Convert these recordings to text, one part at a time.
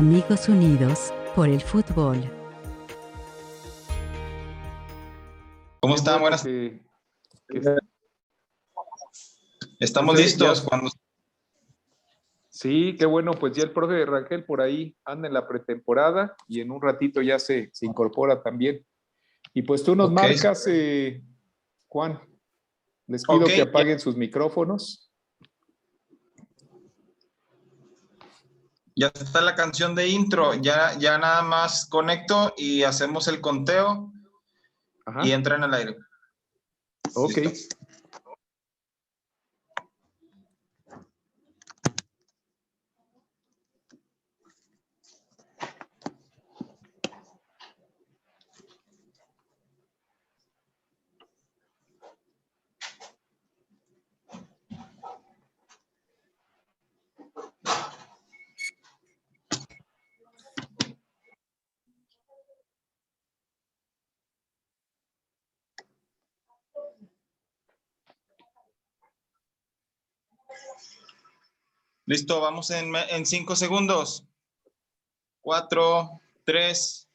Amigos unidos por el fútbol. ¿Cómo Qué están? bueno Buenas. que Estamos ya- listos cuando... Sí, qué bueno, pues ya el profe Rangel por ahí anda en la pretemporada y en un ratito ya se incorpora también. Y pues tú nos Ok. marcas, Juan, les pido Ok, que apaguen sus micrófonos. ya está la canción de intro. Ya nada más conecto y hacemos el conteo Ajá. y entran al aire. Ok. Listo. Listo, vamos en 5 segundos. 4, 3,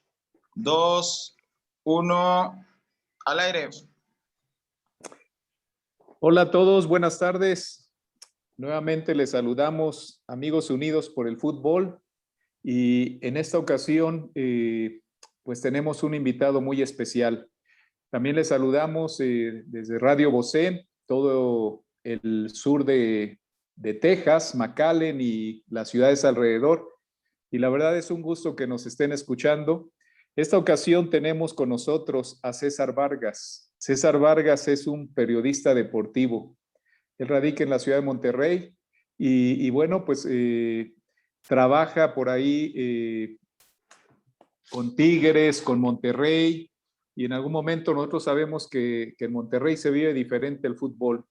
2, 1, al aire. Hola a todos, buenas tardes. Nuevamente les saludamos, amigos unidos por el fútbol. Y en esta ocasión, pues tenemos un invitado muy especial. También les saludamos desde Radio Bocén, todo el sur de Texas, McAllen y las ciudades alrededor. Y la verdad es un gusto que nos estén escuchando. Esta ocasión tenemos con nosotros a César Vargas. César Vargas es un periodista deportivo. Él radica en la ciudad de Monterrey y bueno, pues trabaja por ahí con Tigres, con Monterrey, y en algún momento nosotros sabemos que en Monterrey se vive diferente el fútbol.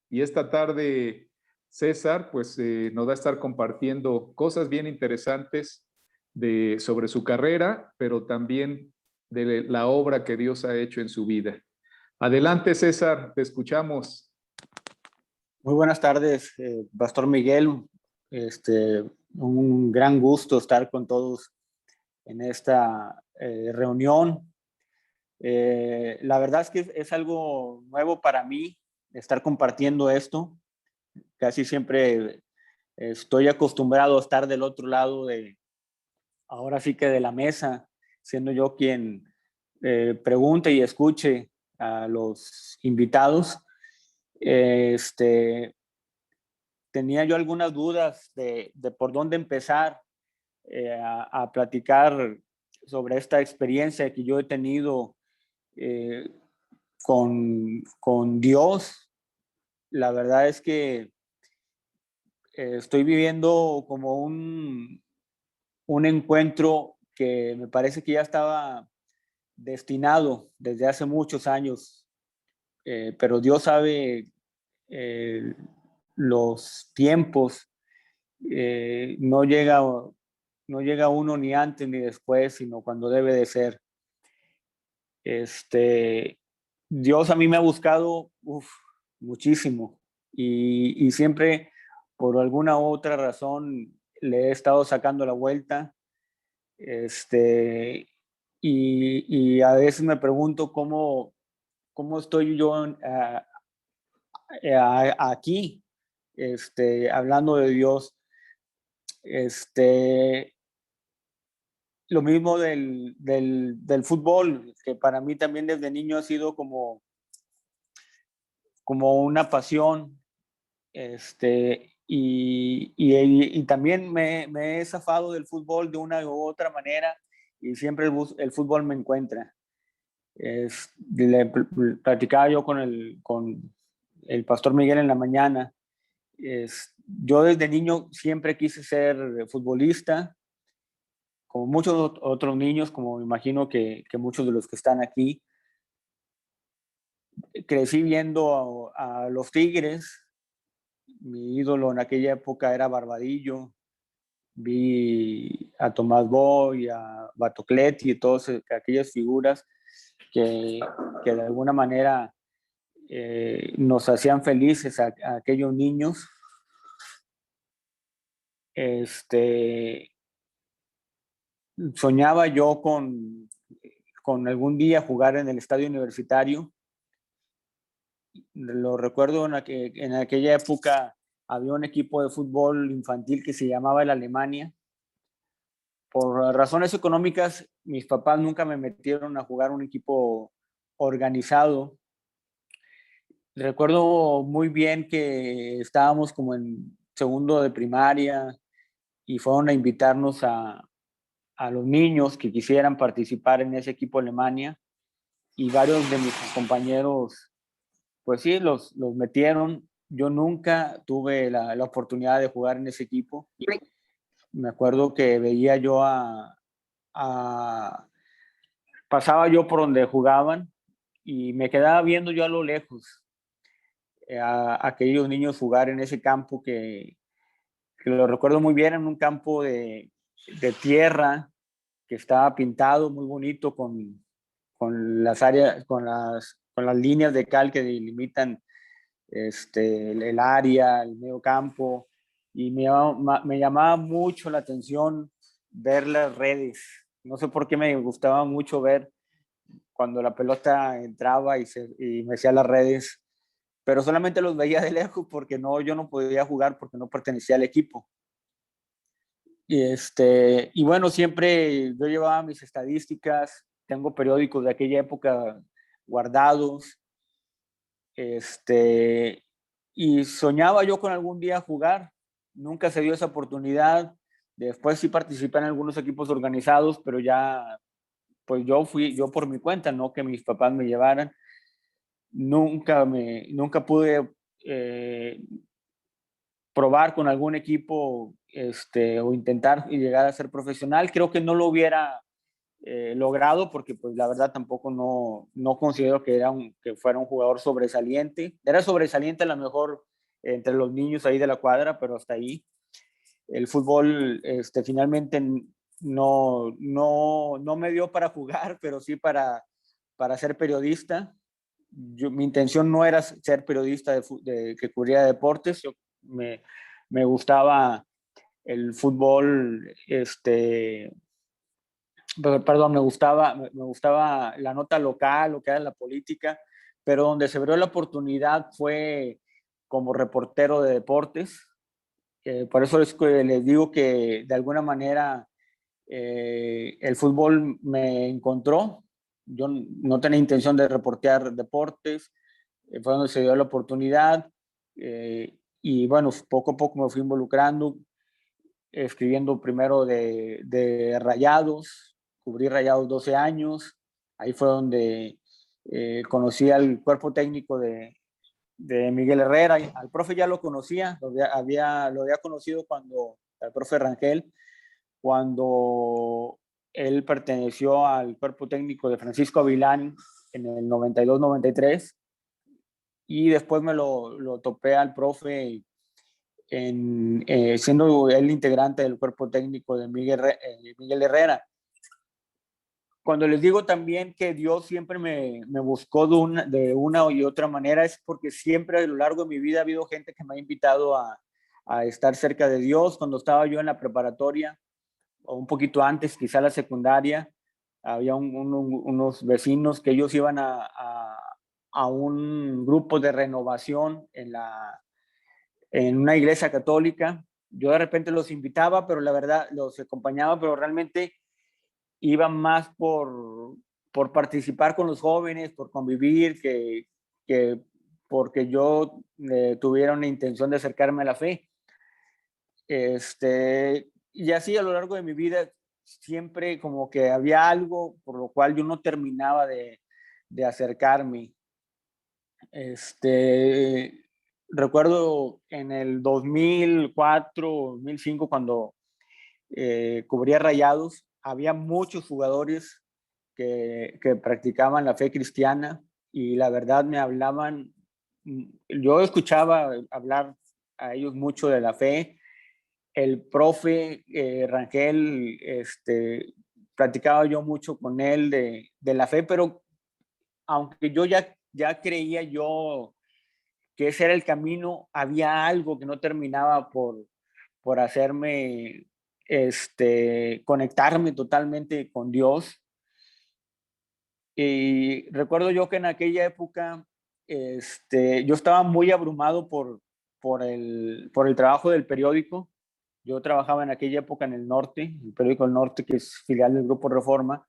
Y esta tarde César pues nos va a estar compartiendo cosas bien interesantes sobre su carrera, pero también de la obra que Dios ha hecho en su vida. Adelante, César, te escuchamos. Muy buenas tardes, Pastor Miguel. Un gran gusto estar con todos en esta reunión. La verdad es que es algo nuevo para mí estar compartiendo esto. Casi siempre estoy acostumbrado a estar del otro lado ahora sí que de la mesa, siendo yo quien pregunte y escuche a los invitados. Tenía yo algunas dudas de por dónde empezar a platicar sobre esta experiencia que yo he tenido eh, con Dios. La verdad es que estoy viviendo como un encuentro que me parece que ya estaba destinado desde hace muchos años, pero Dios sabe eh, los tiempos. No llega uno ni antes ni después, sino cuando debe de ser. Dios a mí me ha buscado muchísimo y siempre por alguna u otra razón le he estado sacando la vuelta. Y a veces me pregunto cómo estoy yo aquí, hablando de Dios. Lo mismo del fútbol, que para mí también desde niño ha sido como una pasión. Y también me he zafado del fútbol de una u otra manera y siempre el fútbol me encuentra. Le platicaba yo con el pastor Miguel en la mañana. Yo desde niño siempre quise ser futbolista, como muchos otros niños, como me imagino que muchos de los que están aquí. Crecí viendo a los Tigres. Mi ídolo en aquella época era Barbadillo. Vi a Tomás Boy, a Batocletti y todas aquellas figuras que de alguna manera nos hacían felices a aquellos niños. soñaba yo con algún día jugar en el estadio universitario. Lo recuerdo en aquella época había un equipo de fútbol infantil que se llamaba el Alemania. Por razones económicas, mis papás nunca me metieron a jugar un equipo organizado. Recuerdo muy bien que estábamos como en segundo de primaria y fueron a invitarnos a los niños que quisieran participar en ese equipo Alemania, y varios de mis compañeros, pues sí, los metieron. Yo nunca tuve la oportunidad de jugar en ese equipo. Me acuerdo que veía yo pasaba yo por donde jugaban y me quedaba viendo yo a lo lejos a aquellos niños jugar en ese campo que lo recuerdo muy bien, en un campo de tierra que estaba pintado muy bonito con áreas, con las líneas de cal que delimitan el área, el medio campo, y me llamaba mucho la atención ver las redes. No sé por qué me gustaba mucho ver cuando la pelota entraba y me hacía las redes, pero solamente los veía de lejos porque yo no podía jugar porque no pertenecía al equipo. Y bueno, siempre yo llevaba mis estadísticas, tengo periódicos de aquella época guardados, y soñaba yo con algún día jugar. Nunca se dio esa oportunidad. Después sí participé en algunos equipos organizados, pero ya, pues yo fui yo por mi cuenta, no que mis papás me llevaran. Nunca pude probar con algún equipo o intentar llegar a ser profesional. Creo que no lo hubiera logrado porque pues la verdad tampoco no considero que fuera un jugador sobresaliente. Era sobresaliente a lo mejor entre los niños ahí de la cuadra, pero hasta ahí. El fútbol finalmente no me dio para jugar, pero sí para ser periodista. Mi intención no era ser periodista que cubría deportes. Me gustaba el fútbol, perdón, me gustaba la nota local, lo que era la política, pero donde se abrió la oportunidad fue como reportero de deportes. Por eso les digo que de alguna manera el fútbol me encontró. Yo no tenía intención de reportear deportes, fue donde se dio la oportunidad, y bueno, poco a poco me fui involucrando, escribiendo primero de Rayados, cubrí Rayados 12 años, ahí fue donde conocí al cuerpo técnico de Miguel Herrera. Al profe ya lo conocía, lo había conocido al profe Rangel, cuando él perteneció al cuerpo técnico de Francisco Avilán en el 92-93, y después me lo topé al profe siendo él integrante del cuerpo técnico de Miguel Herrera. Cuando les digo también que Dios siempre me buscó de una y otra manera, es porque siempre a lo largo de mi vida ha habido gente que me ha invitado a estar cerca de Dios. Cuando estaba yo en la preparatoria, o un poquito antes, quizá la secundaria, había unos vecinos que ellos iban a un grupo de renovación en una iglesia católica. Yo de repente los invitaba, pero la verdad los acompañaba, pero realmente iba más por participar con los jóvenes, por convivir, que porque yo tuviera una intención de acercarme a la fe. Y así a lo largo de mi vida siempre como que había algo por lo cual yo no terminaba de acercarme. Recuerdo en el 2004, 2005, cuando cubría Rayados, había muchos jugadores que practicaban la fe cristiana, y la verdad me hablaban, yo escuchaba hablar a ellos mucho de la fe. El profe Rangel, platicaba yo mucho con él de la fe, pero aunque yo ya creía yo que ese era el camino, había algo que no terminaba por hacerme conectarme totalmente con Dios. Y recuerdo yo que en aquella época yo estaba muy abrumado por el trabajo del periódico. Yo trabajaba en aquella época en el Norte, el periódico El Norte, que es filial del Grupo Reforma.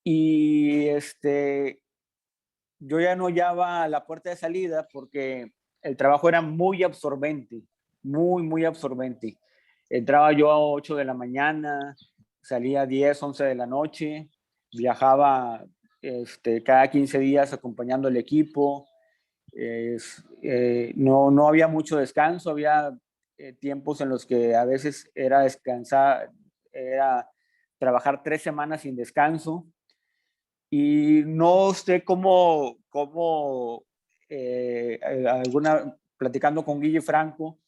Y yo ya no hallaba la puerta de salida porque el trabajo era muy absorbente, muy, muy absorbente. Entraba yo a 8 de la mañana, salía a 10, 11 de la noche, viajaba cada 15 días acompañando al equipo. No había mucho descanso, había tiempos en los que a veces era descansar, era trabajar 3 semanas sin descanso. Y no sé platicando con Guille Franco,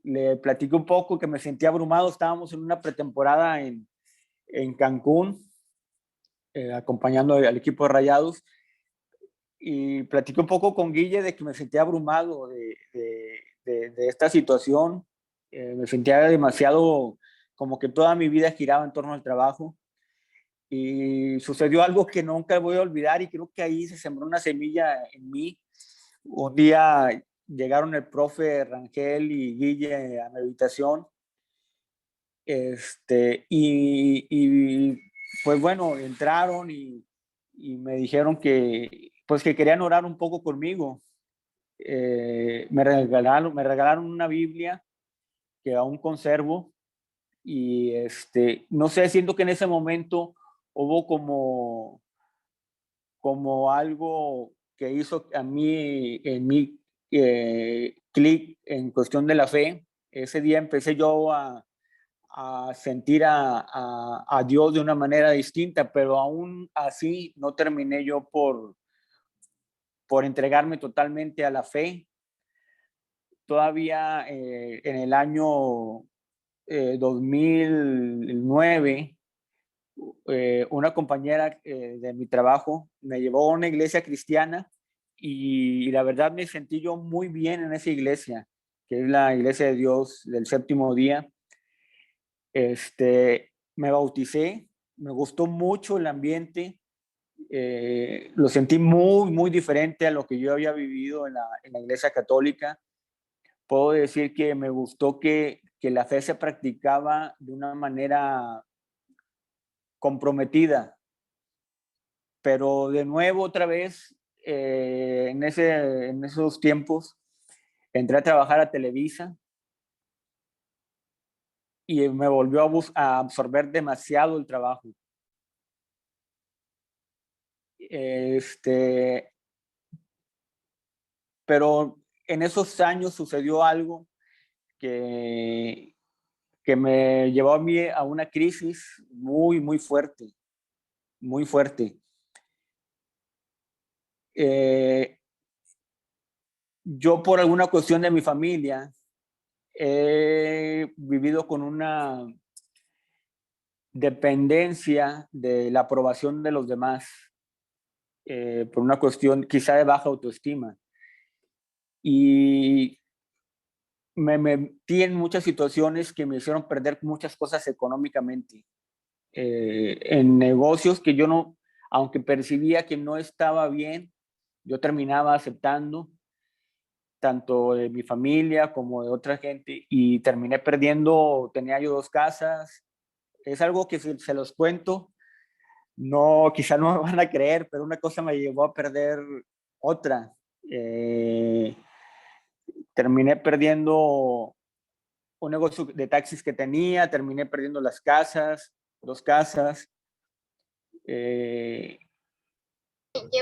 le platiqué un poco que me sentía abrumado. Estábamos en una pretemporada en Cancún, acompañando al equipo de Rayados, y platiqué un poco con Guille de que me sentía abrumado de esta situación. Me sentía demasiado, como que toda mi vida giraba en torno al trabajo. Y sucedió algo que nunca voy a olvidar, y creo que ahí se sembró una semilla en mí. Un día llegaron el profe Rangel y Guille a mi habitación, y pues bueno, entraron y me dijeron que pues que querían orar un poco conmigo. Me regalaron una Biblia que aún conservo, y no sé, siento que en ese momento hubo como algo que hizo en mí clic en cuestión de la fe. Ese día empecé yo a sentir a Dios de una manera distinta, pero aún así no terminé yo por entregarme totalmente a la fe. Todavía en el año 2009, una compañera de mi trabajo me llevó a una iglesia cristiana, y la verdad me sentí yo muy bien en esa iglesia, que es la Iglesia de Dios del Séptimo Día. Me bauticé, me gustó mucho el ambiente, lo sentí muy, muy diferente a lo que yo había vivido en la iglesia católica. Puedo decir que me gustó que la fe se practicaba de una manera comprometida, pero de nuevo, otra vez, en esos tiempos, entré a trabajar a Televisa, y me volvió a absorber demasiado el trabajo. Pero en esos años sucedió algo que me llevó a mí a una crisis muy, muy fuerte, muy fuerte. Yo, por alguna cuestión de mi familia, he vivido con una dependencia de la aprobación de los demás, por una cuestión quizá de baja autoestima. Y me metí en muchas situaciones que me hicieron perder muchas cosas económicamente, en negocios que yo no, aunque percibía que no estaba bien, yo terminaba aceptando, tanto de mi familia como de otra gente, y terminé perdiendo. Tenía yo 2 casas. Es algo que si se los cuento, no, quizá no me van a creer, pero una cosa me llevó a perder otra. Terminé perdiendo un negocio de taxis que tenía, terminé perdiendo las casas, 2 casas,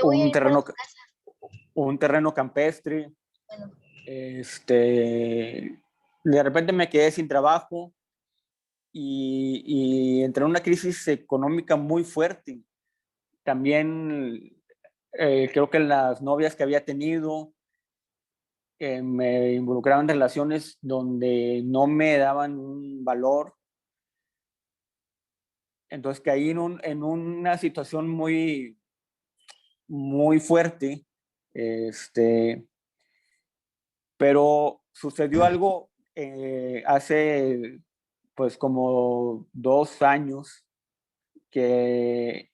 un terreno, un terreno campestre. De repente me quedé sin trabajo, y entré en una crisis económica muy fuerte. También creo que las novias que había tenido me involucraban en relaciones donde no me daban un valor. Entonces caí en una situación muy, muy fuerte. Pero sucedió algo hace pues como 2 años que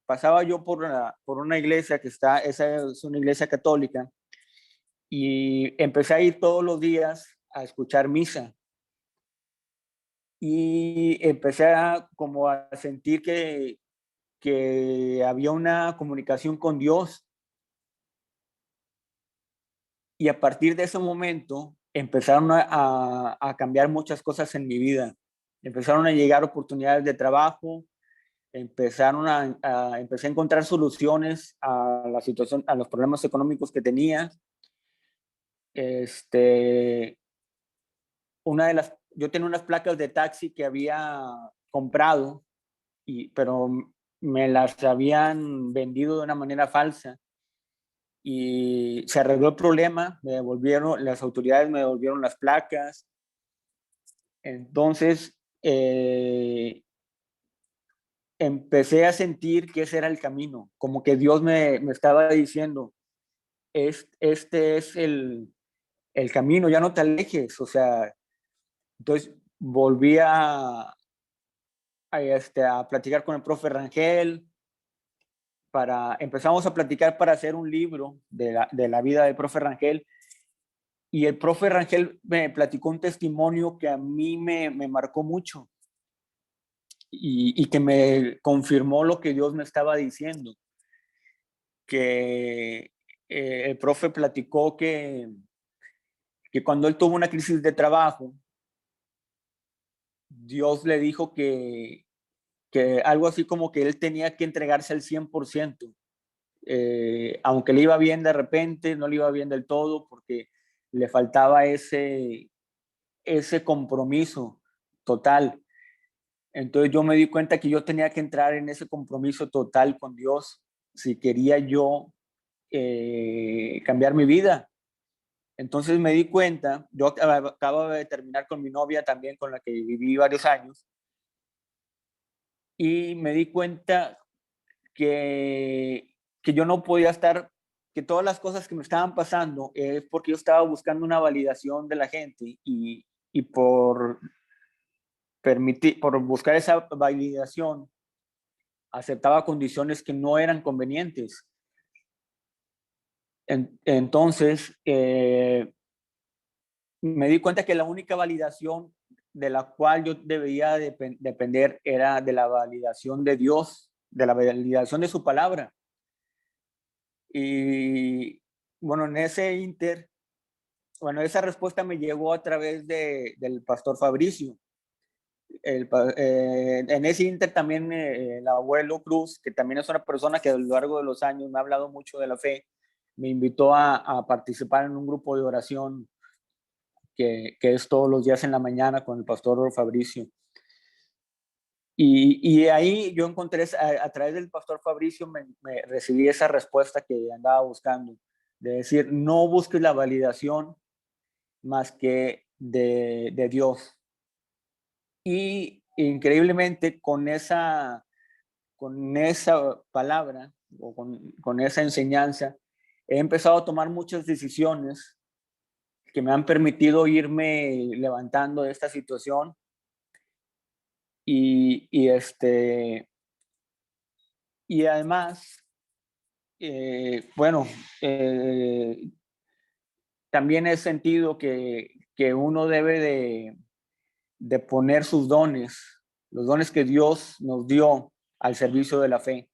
pasaba yo por una iglesia esa es una iglesia católica, y empecé a ir todos los días a escuchar misa. Y empecé como a sentir que había una comunicación con Dios. Y a partir de ese momento empezaron a cambiar muchas cosas en mi vida. Empezaron a llegar oportunidades de trabajo, empecé a encontrar soluciones a la situación, a los problemas económicos que tenía. Yo tenía unas placas de taxi que había comprado, pero me las habían vendido de una manera falsa, y se arregló el problema, las autoridades me devolvieron las placas. Entonces, empecé a sentir que ese era el camino, como que Dios me estaba diciendo, este es el camino, ya no te alejes. O sea, entonces volví a platicar con el profe Rangel, empezamos a platicar para hacer un libro de la vida del profe Rangel, y el profe Rangel me platicó un testimonio que a mí me marcó mucho, y que me confirmó lo que Dios me estaba diciendo, que el profe platicó que cuando él tuvo una crisis de trabajo, Dios le dijo que algo así como que él tenía que entregarse al 100%, aunque le iba bien de repente, no le iba bien del todo, porque le faltaba ese compromiso total. Entonces yo me di cuenta que yo tenía que entrar en ese compromiso total con Dios si quería yo cambiar mi vida. Entonces me di cuenta, yo acababa de terminar con mi novia también, con la que viví varios años, y me di cuenta que yo no podía estar, que todas las cosas que me estaban pasando es porque yo estaba buscando una validación de la gente, y por buscar esa validación aceptaba condiciones que no eran convenientes. Entonces, me di cuenta que la única validación de la cual yo debía depender era de la validación de Dios, de la validación de su palabra. Y bueno, esa respuesta me llegó a través del pastor Fabricio. En ese inter también el abuelo Cruz, que también es una persona que a lo largo de los años me ha hablado mucho de la fe, me invitó a participar en un grupo de oración que es todos los días en la mañana con el pastor Fabricio. Y ahí yo encontré, a través del pastor Fabricio, me recibí esa respuesta que andaba buscando, de decir, no busques la validación más que de Dios. Y increíblemente con esa palabra, o con esa enseñanza, he empezado a tomar muchas decisiones que me han permitido irme levantando de esta situación. Y además, bueno, también he sentido que uno debe de poner sus dones, los dones que Dios nos dio, al servicio de la fe.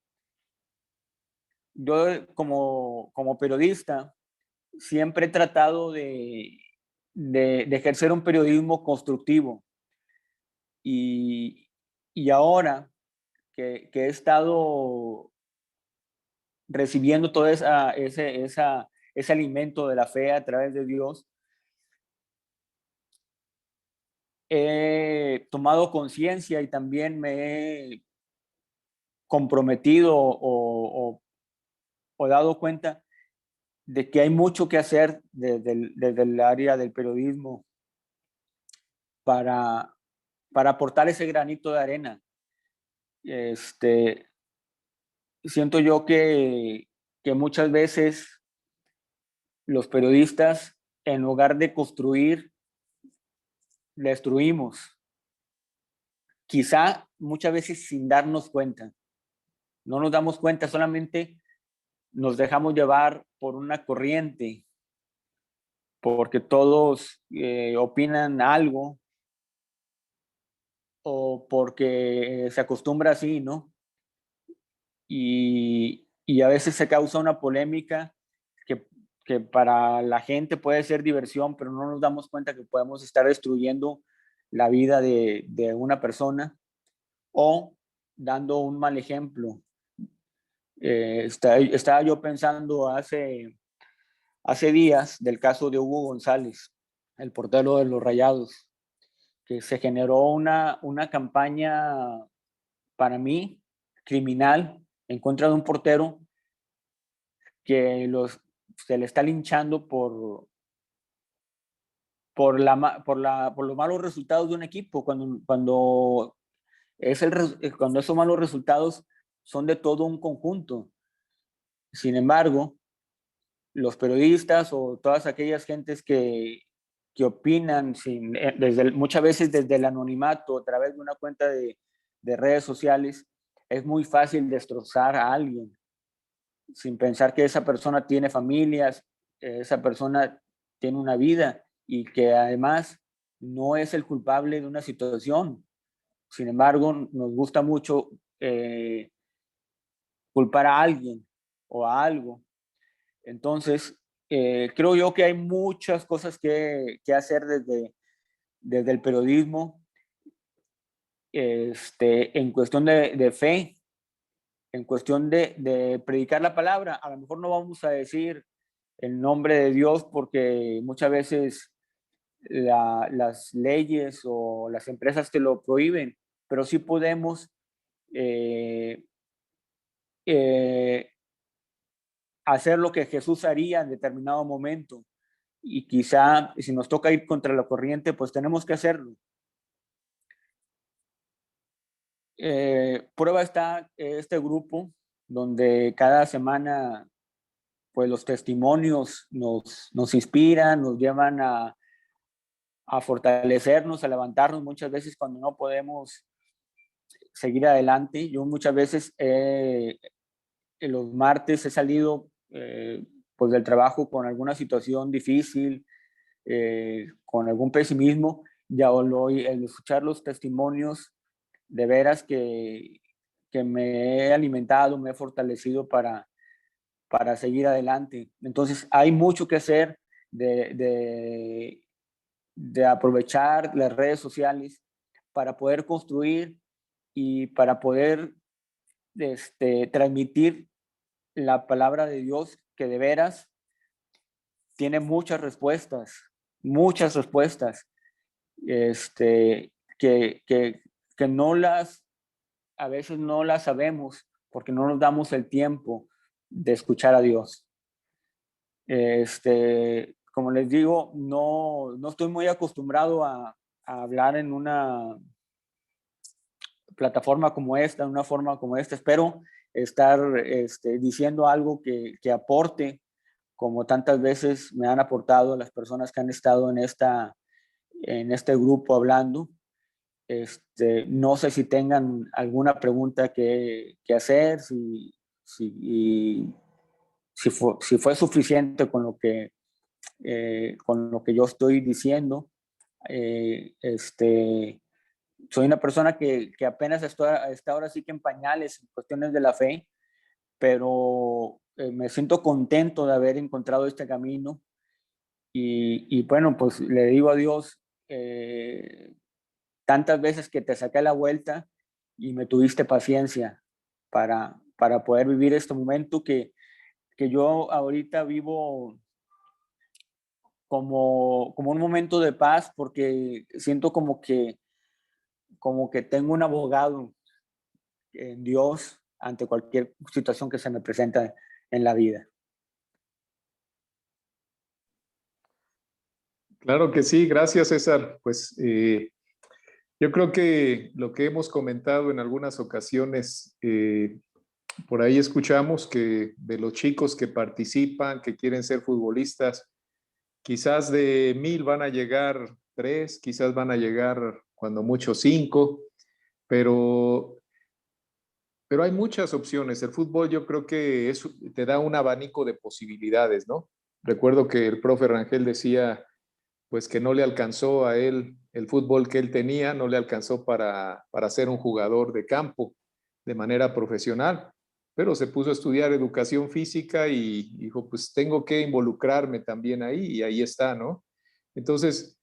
Yo como periodista siempre he tratado de ejercer un periodismo constructivo, y ahora que he estado recibiendo todo ese alimento de la fe a través de Dios, he tomado conciencia y también me he comprometido o dado cuenta de que hay mucho que hacer desde el área del periodismo para aportar ese granito de arena. Siento yo que muchas veces los periodistas, en lugar de construir, destruimos, quizá muchas veces sin darnos cuenta. No nos damos cuenta, solamente nos dejamos llevar por una corriente, porque todos opinan algo o porque se acostumbra así, ¿no? Y a veces se causa una polémica que para la gente puede ser diversión, pero no nos damos cuenta que podemos estar destruyendo la vida de una persona o dando un mal ejemplo. Estaba yo pensando hace días del caso de Hugo González, el portero de los Rayados, que se generó una campaña, para mí, criminal en contra de un portero que se le está linchando por los malos resultados de un equipo, cuando esos malos resultados son de todo un conjunto. Sin embargo, los periodistas o todas aquellas gentes que opinan muchas veces desde el anonimato a través de una cuenta de redes sociales, es muy fácil destrozar a alguien sin pensar que esa persona tiene familias, esa persona tiene una vida y que además no es el culpable de una situación. Sin embargo, nos gusta mucho culpar a alguien o a algo. Entonces, creo yo que hay muchas cosas que hacer desde el periodismo en cuestión de fe, en cuestión de predicar la palabra. A lo mejor no vamos a decir el nombre de Dios porque muchas veces las leyes o las empresas te lo prohíben, pero sí podemos hacer lo que Jesús haría en determinado momento. Y quizá si nos toca ir contra la corriente, pues tenemos que hacerlo. Prueba está este grupo donde cada semana pues los testimonios nos inspiran, nos llevan a fortalecernos, a levantarnos muchas veces cuando no podemos seguir adelante. Yo muchas veces en los martes he salido pues del trabajo con alguna situación difícil, con algún pesimismo, ya el escuchar los testimonios de veras que me he alimentado, me he fortalecido para seguir adelante. Entonces hay mucho que hacer de aprovechar las redes sociales para poder construir y para poder transmitir la palabra de Dios, que de veras tiene muchas respuestas, que a veces no las sabemos porque no nos damos el tiempo de escuchar a Dios. Como les digo, no estoy muy acostumbrado a hablar en una plataforma como esta, en una forma como esta. Espero estar diciendo algo que aporte, como tantas veces me han aportado las personas que han estado en este grupo hablando. No sé si tengan alguna pregunta que hacer, si fue suficiente con lo que yo estoy diciendo. Soy una persona que apenas está ahora sí que en pañales en cuestiones de la fe, pero me siento contento de haber encontrado este camino y bueno, pues le digo a Dios tantas veces que te saqué la vuelta y me tuviste paciencia para poder vivir este momento que yo ahorita vivo como un momento de paz, porque siento como que tengo un abogado en Dios ante cualquier situación que se me presenta en la vida. Claro que sí, gracias César. Pues yo creo que lo que hemos comentado en algunas ocasiones, por ahí escuchamos que de los chicos que participan, que quieren ser futbolistas, quizás de 1000 van a llegar 3, quizás van a llegar cuando mucho 5, pero hay muchas opciones. El fútbol yo creo que te da un abanico de posibilidades, ¿no? Recuerdo que el profe Rangel decía, pues que no le alcanzó a él el fútbol que él tenía, no le alcanzó para ser un jugador de campo de manera profesional, pero se puso a estudiar educación física y dijo, pues tengo que involucrarme también ahí, y ahí está, ¿no? Entonces,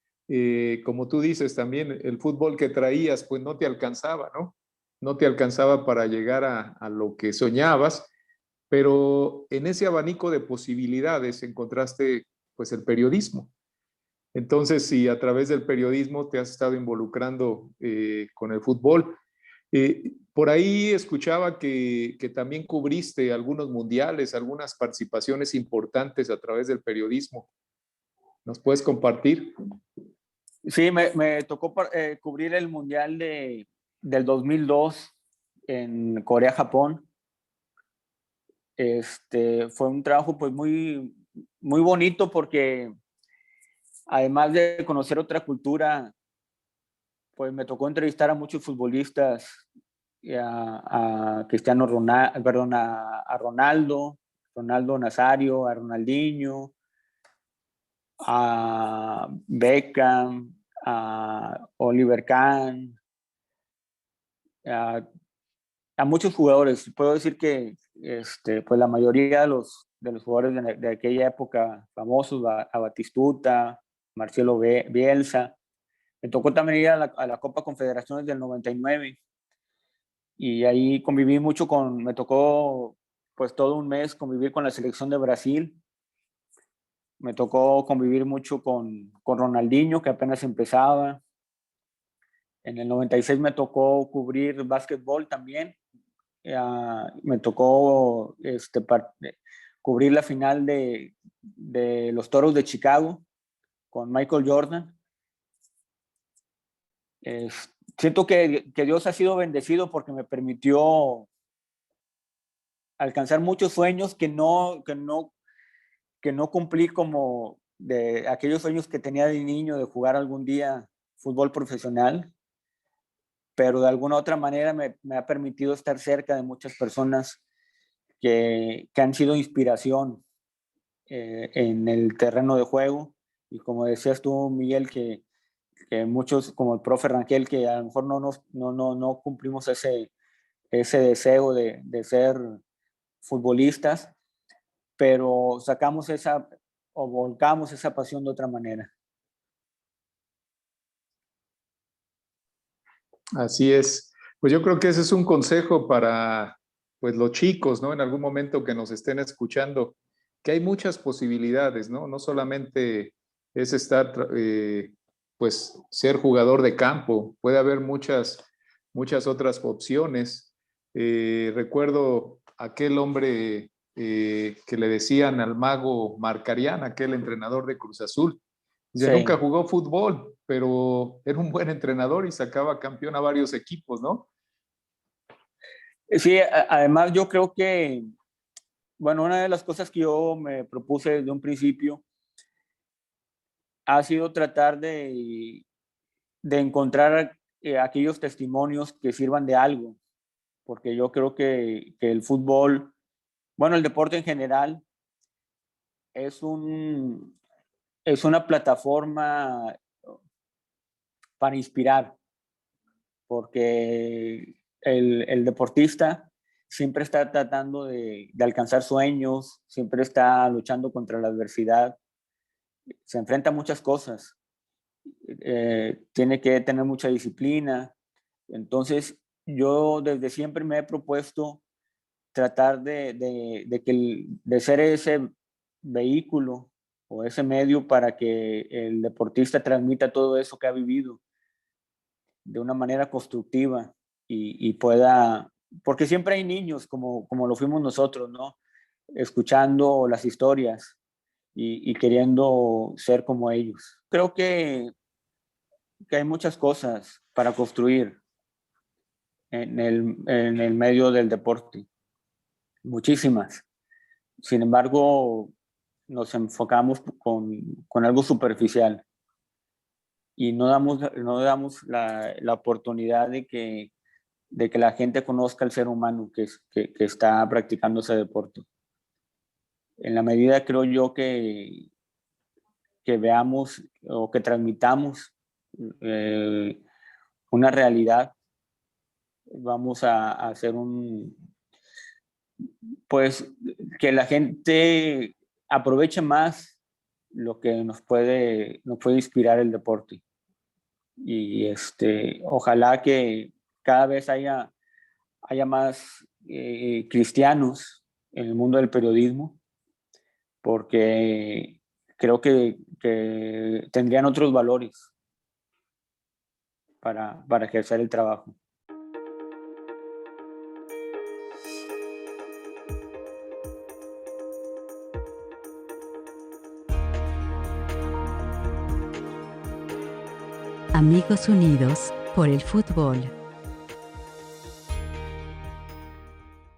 como tú dices también, el fútbol que traías, pues no te alcanzaba, ¿no? No te alcanzaba para llegar a lo que soñabas, pero en ese abanico de posibilidades encontraste pues el periodismo. Entonces, si a través del periodismo te has estado involucrando con el fútbol, por ahí escuchaba que también cubriste algunos mundiales, algunas participaciones importantes a través del periodismo. ¿Nos puedes compartir? Sí, me tocó cubrir el Mundial del 2002 en Corea, Japón. Fue un trabajo pues muy, muy bonito porque además de conocer otra cultura, pues me tocó entrevistar a muchos futbolistas, a Cristiano Ronaldo, perdón, a Ronaldo Nazario, a Ronaldinho, a Beckham, a Oliver Kahn, a, a muchos jugadores. Puedo decir que pues la mayoría de los jugadores de aquella época famosos, a Batistuta, Marcelo Bielsa. Me tocó también ir a la Copa Confederaciones del 99 y ahí conviví mucho me tocó pues todo un mes convivir con la selección de Brasil. Me tocó convivir mucho con Ronaldinho, que apenas empezaba. En el 96 me tocó cubrir básquetbol también. Me tocó cubrir la final de los Toros de Chicago con Michael Jordan. Siento que Dios ha sido bendecido porque me permitió alcanzar muchos sueños que no cumplí, como de aquellos sueños que tenía de niño de jugar algún día fútbol profesional, pero de alguna otra manera me ha permitido estar cerca de muchas personas que han sido inspiración en el terreno de juego. Y como decías tú, Miguel, que muchos, como el profe Rangel, que a lo mejor no cumplimos ese deseo de ser futbolistas, pero sacamos o volcamos esa pasión de otra manera. Así es. Pues yo creo que ese es un consejo para pues los chicos, ¿no? En algún momento que nos estén escuchando, que hay muchas posibilidades, ¿no? No solamente es estar, pues ser jugador de campo, puede haber muchas otras opciones. Recuerdo aquel hombre que le decían al mago Marcarián, aquel entrenador de Cruz Azul. Dice, Sí. nunca jugó fútbol, pero era un buen entrenador y sacaba campeón a varios equipos, ¿no? Sí, además yo creo que, bueno, una de las cosas que yo me propuse desde un principio ha sido tratar de encontrar aquellos testimonios que sirvan de algo, porque yo creo que el fútbol, bueno, el deporte en general, es una plataforma para inspirar, porque el deportista siempre está tratando de alcanzar sueños, siempre está luchando contra la adversidad, se enfrenta a muchas cosas, tiene que tener mucha disciplina. Entonces, yo desde siempre me he propuesto tratar de ser ese vehículo o ese medio para que el deportista transmita todo eso que ha vivido de una manera constructiva y pueda, porque siempre hay niños como lo fuimos nosotros, ¿no? Escuchando las historias y queriendo ser como ellos. Creo que hay muchas cosas para construir en el medio del deporte, muchísimas. Sin embargo, nos enfocamos con algo superficial. y no damos la oportunidad de que la gente conozca al ser humano que está practicando ese deporte. En la medida, creo yo, que veamos o que transmitamos una realidad, vamos a hacer pues que la gente aproveche más lo que nos puede inspirar el deporte. Y ojalá que cada vez haya más cristianos en el mundo del periodismo, porque creo que tendrían otros valores para ejercer el trabajo. Amigos unidos por el fútbol.